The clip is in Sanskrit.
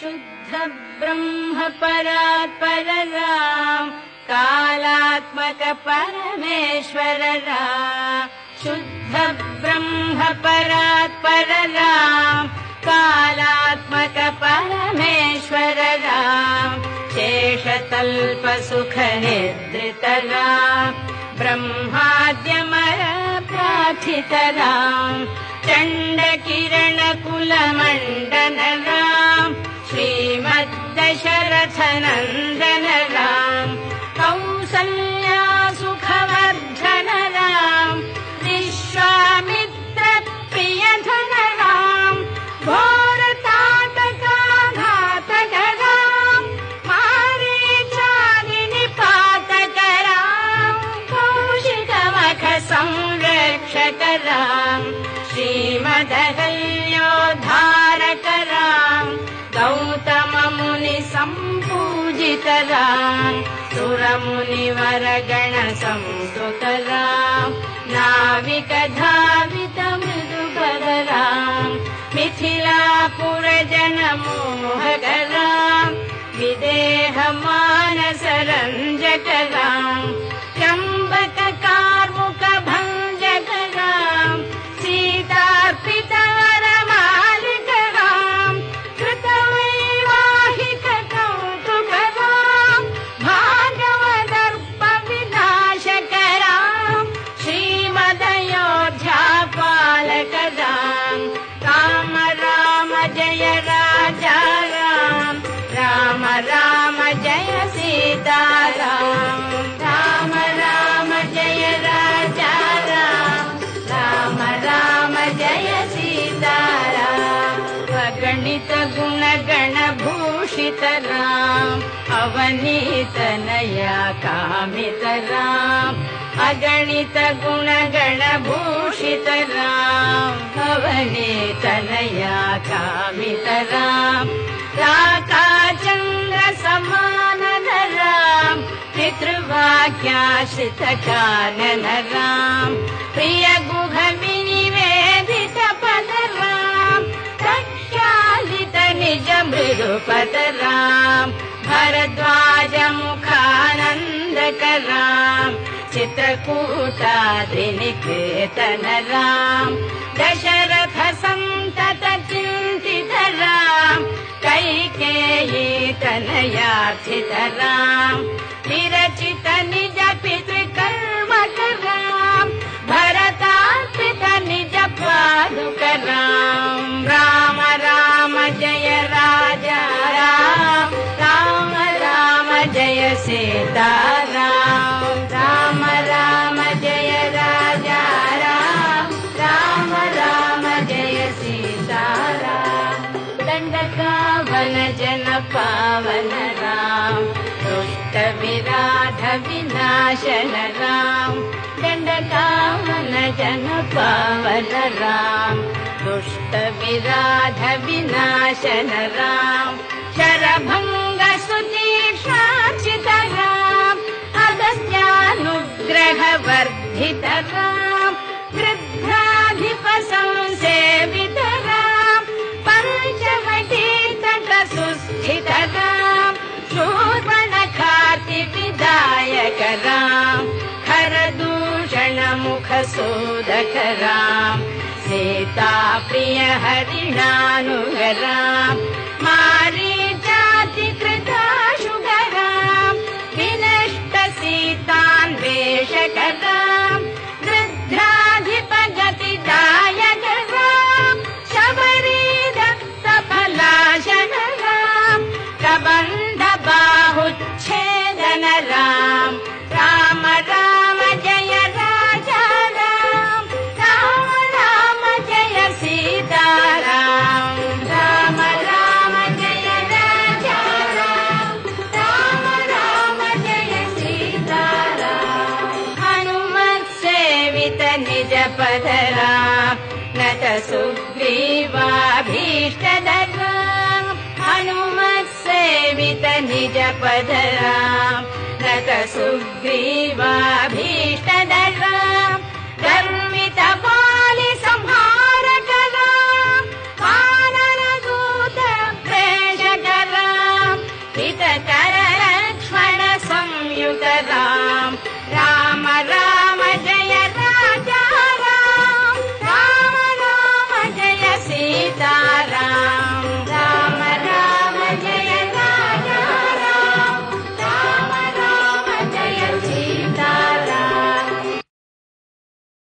शुद्ध ब्रह्म परात्पर राम कालात्मक परमेश्वर राम शुद्ध ब्रह्म परात्पर राम कालात्मक परमेश्वर राम शेषतल्प सुख निद्रित राम ब्रह्माद्यमर प्रार्थित राम चण्ड किरण कुल मंडन राम श्रीमद्दशरथ नंदन राम कौसल्या सुखवर्धन राम विश्वामित्र प्रियधन राम घोरताटका घातक राम मारीचादि निपातक राम कौशिकमख संरक्षक राम श्रीमदहल्योद्धारक राम गौतम मुनि संपूजित राम सुरमुनिवर गण संस्तुत राम नाविक धावित मृदुपद राम मिथिलापुर जन मोहक राम विदेह मानस रंजक राम त्र्यंबक कार्मुक भंजक राम सीतार्पित वर मालिक राम कृतवैवाहिक कौतुक राम भागवदर्प विनाशक राम श्रीमदयोध्या पालक राम राम राम जय राजा राम राम राम जय सीता राम राम राम जय राजा राम राम राम जय सीता राम अगणित गुण गण भूषित राम अवनीत नया कामित राम अगणित गुण गण भूषित राम अवनीत नया कामित राम राका चंद्र समान राम पितृवाक्याश्रित कानन राम प्रिय गुह विनिवेदित पद राम प्रख्यालित निज मृदुपद राम भरद्वाज मुखानंदक राम चित्रकूटाद्रिनिकेतन राम दशरथ संतत चिंतित राम कैकेयी तनयार्थित राम विरचित निज पितृकर्मक राम भरतार्पित निज पादुक राम राम राम जय राजा राम राम राम जय सीता राम राम राम जय राजा राम राम राम जय सीता राम दंडकावन जन पावन राम दुष्ट विराध विनाशन राम दंडकावन जन पावन राम दुष्ट विराध विनाशन राम शरभंग सुतीक्षाचित राम अगस्त्यानुग्रह वर्धित राम गृध्राधिप संसेवित राम पंचवटी तट सुस्थित राम शूर्पणखाति विदायक राम खरदूषण मुख सोदक राम सीता प्रिय हरिणानुग राम मारीचाति कृताशुग राम विनष्ट सीतान्वेषक राम गृध्राधिप गतिदायक राम शबरी दत्त फलाशन राम प्रबंध बाहुच्छेदन राम राम राम जय राजा राम राम राम जय सीता राम राम राम जय राजा राम राम राम जय सीता राम हनुमत सेवित निज पद राम नत सुग्रीवाभीष्ट राम हनुमत सेवित निज पद राम नत सुग्रीवाभीष्ट